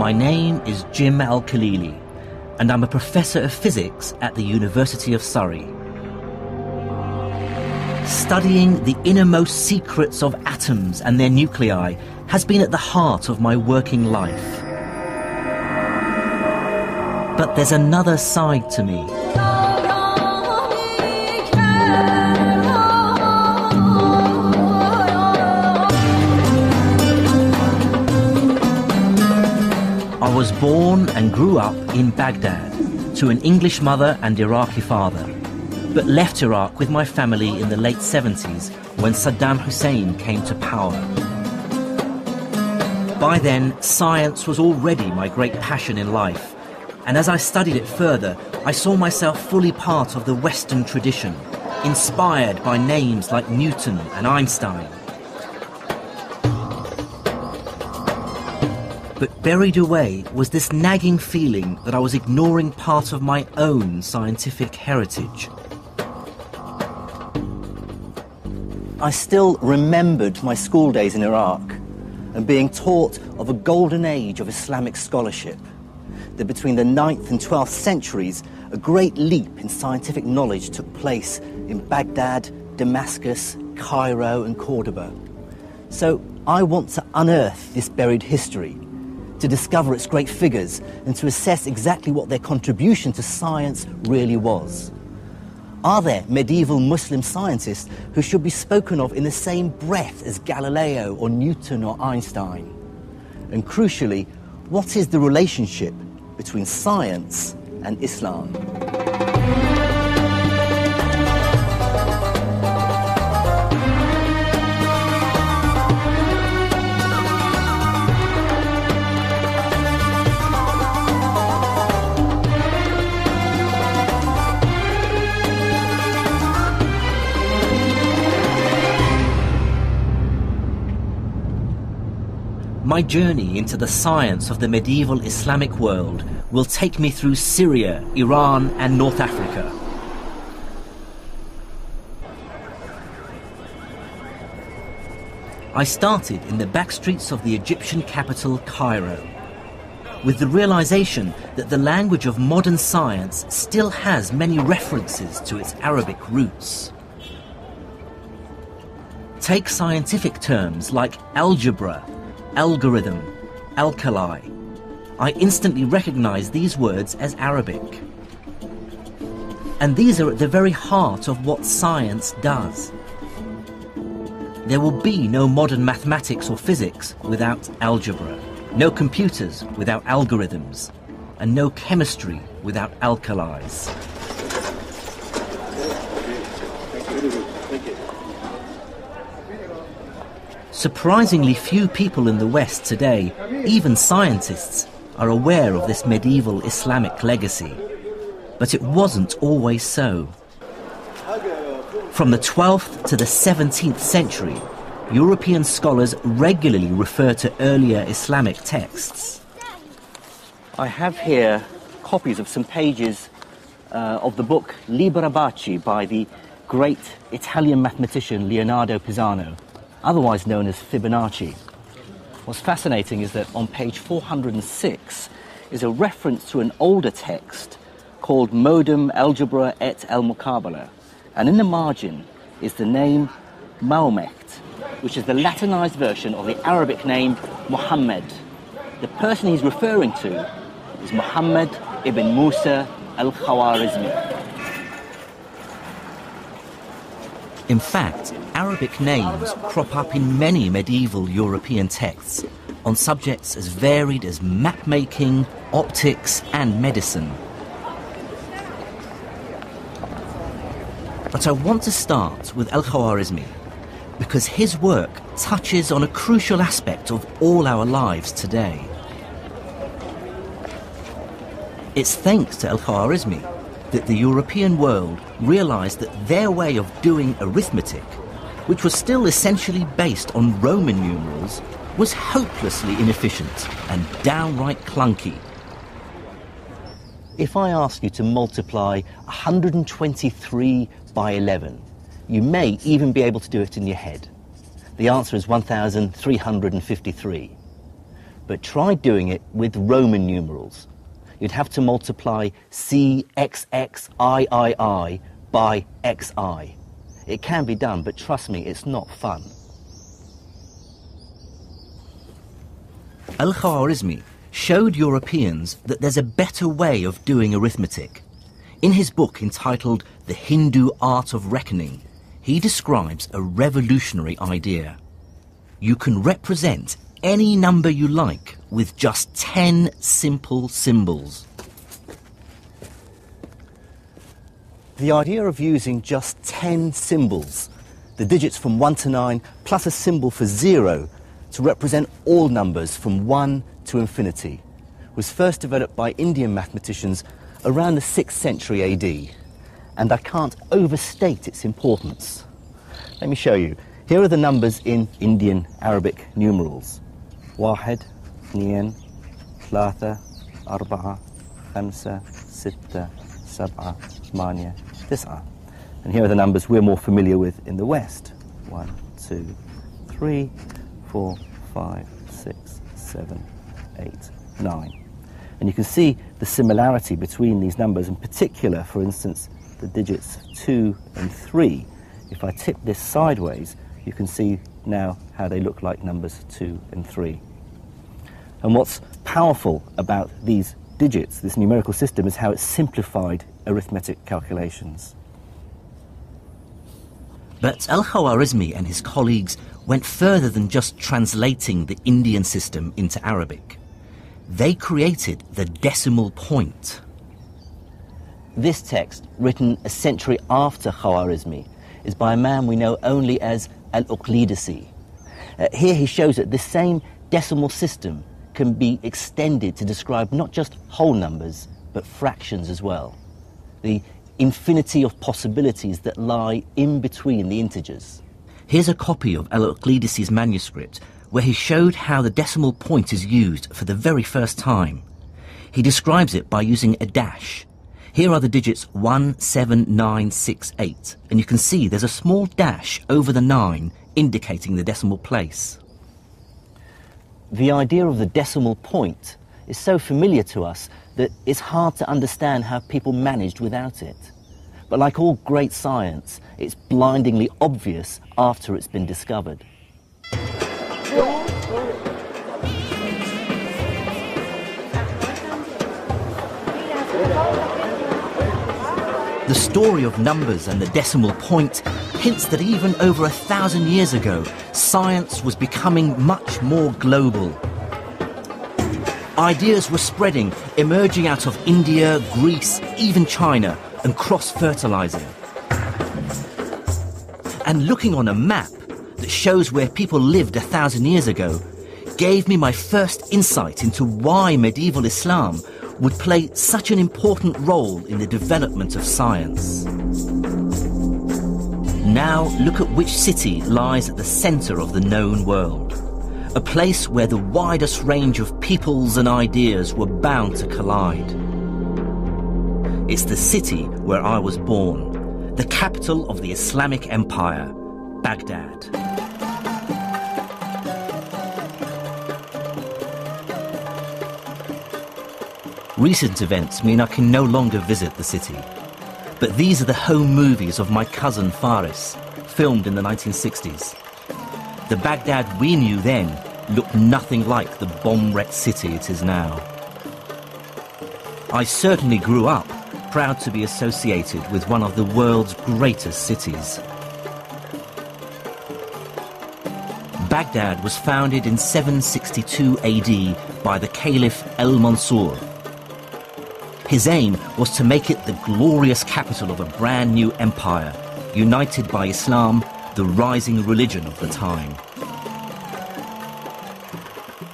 My name is Jim Al-Khalili, and I'm a professor of physics at the University of Surrey. Studying the innermost secrets of atoms and their nuclei has been at the heart of my working life. But there's another side to me. I was born and grew up in Baghdad to an English mother and Iraqi father, but left Iraq with my family in the late 70s when Saddam Hussein came to power. By then, science was already my great passion in life, and as I studied it further, I saw myself fully part of the Western tradition, inspired by names like Newton and Einstein. But buried away was this nagging feeling that I was ignoring part of my own scientific heritage. I still remembered my school days in Iraq and being taught of a golden age of Islamic scholarship, that between the 9th and 12th centuries, a great leap in scientific knowledge took place in Baghdad, Damascus, Cairo and Cordoba. So I want to unearth this buried history, to discover its great figures and to assess exactly what their contribution to science really was. Are there medieval Muslim scientists who should be spoken of in the same breath as Galileo or Newton or Einstein? And crucially, what is the relationship between science and Islam? My journey into the science of the medieval Islamic world will take me through Syria, Iran and North Africa. I started in the back streets of the Egyptian capital, Cairo, with the realization that the language of modern science still has many references to its Arabic roots. Take scientific terms like algebra, algorithm, alkali. I instantly recognize these words as Arabic. And these are at the very heart of what science does. There will be no modern mathematics or physics without algebra, no computers without algorithms, and no chemistry without alkalis. Surprisingly few people in the West today, even scientists, are aware of this medieval Islamic legacy. But it wasn't always so. From the 12th to the 17th century, European scholars regularly refer to earlier Islamic texts. I have here copies of some pages of the book Liber Abaci by the great Italian mathematician Leonardo Pisano, otherwise known as Fibonacci. What's fascinating is that on page 406 is a reference to an older text called Modum Algebra et al-Muqabala, and in the margin is the name Mahomet, which is the Latinized version of the Arabic name Muhammad. The person he's referring to is Muhammad ibn Musa al-Khwarizmi. In fact, Arabic names crop up in many medieval European texts on subjects as varied as map-making, optics and medicine. But I want to start with al-Khwarizmi because his work touches on a crucial aspect of all our lives today. It's thanks to al-Khwarizmi that the European world realized that their way of doing arithmetic, which was still essentially based on Roman numerals, was hopelessly inefficient and downright clunky. If I ask you to multiply 123 by 11, you may even be able to do it in your head. The answer is 1,353. but try doing it with Roman numerals. You'd have to multiply CXXIII by XI. It can be done, but trust me, it's not fun. Al-Khwarizmi showed Europeans that there's a better way of doing arithmetic. In his book entitled The Hindu Art of Reckoning, he describes a revolutionary idea. You can represent any number you like with just 10 simple symbols. The idea of using just 10 symbols, the digits from 1 to 9 plus a symbol for 0, to represent all numbers from 1 to infinity, was first developed by Indian mathematicians around the 6th century AD, and I can't overstate its importance. Let me show you. Here are the numbers in Indian Arabic numerals. 1, 2, 3, 4, 5, 6, 7, 8, 9. And here are the numbers we're more familiar with in the West. 1, 2, 3, 4, 5, 6, 7, 8, 9. And you can see the similarity between these numbers, in particular, for instance, the digits 2 and 3. If I tip this sideways, you can see now how they look like numbers 2 and 3. And what's powerful about these digits, this numerical system, is how it's simplified arithmetic calculations. But Al-Khwarizmi and his colleagues went further than just translating the Indian system into Arabic. They created the decimal point. This text, written a century after Khwarizmi, is by a man we know only as Al-Uqlidasi. Here he shows that this same decimal system can be extended to describe not just whole numbers, but fractions as well. The infinity of possibilities that lie in between the integers. Here's a copy of Al-Uqlidasi's manuscript where he showed how the decimal point is used for the very first time. He describes it by using a dash. Here are the digits 1, 7, 9, 6, 8, and you can see there's a small dash over the 9 indicating the decimal place. The idea of the decimal point is so familiar to us that it's hard to understand how people managed without it. But like all great science, it's blindingly obvious after it's been discovered. The story of numbers and the decimal point hints that even over 1,000 years ago, science was becoming much more global. Ideas were spreading, emerging out of India, Greece, even China, and cross-fertilizing. And looking on a map that shows where people lived 1,000 years ago gave me my first insight into why medieval Islam would play such an important role in the development of science. Now look at which city lies at the centre of the known world. A place where the widest range of peoples and ideas were bound to collide. It's the city where I was born, the capital of the Islamic Empire, Baghdad. Recent events mean I can no longer visit the city. But these are the home movies of my cousin Faris, filmed in the 1960s. The Baghdad we knew then looked nothing like the bomb-wrecked city it is now. I certainly grew up proud to be associated with one of the world's greatest cities. Baghdad was founded in 762 AD by the Caliph al-Mansur. His aim was to make it the glorious capital of a brand new empire, united by Islam, the rising religion of the time.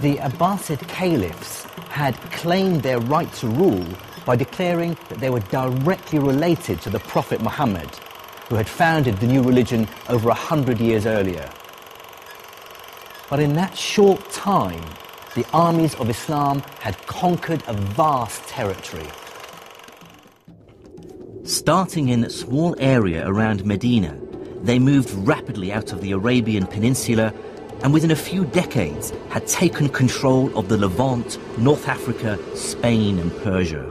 The Abbasid caliphs had claimed their right to rule by declaring that they were directly related to the Prophet Muhammad, who had founded the new religion over 100 years earlier. But in that short time, the armies of Islam had conquered a vast territory. Starting in a small area around Medina, they moved rapidly out of the Arabian Peninsula and within a few decades had taken control of the Levant, North Africa, Spain and Persia.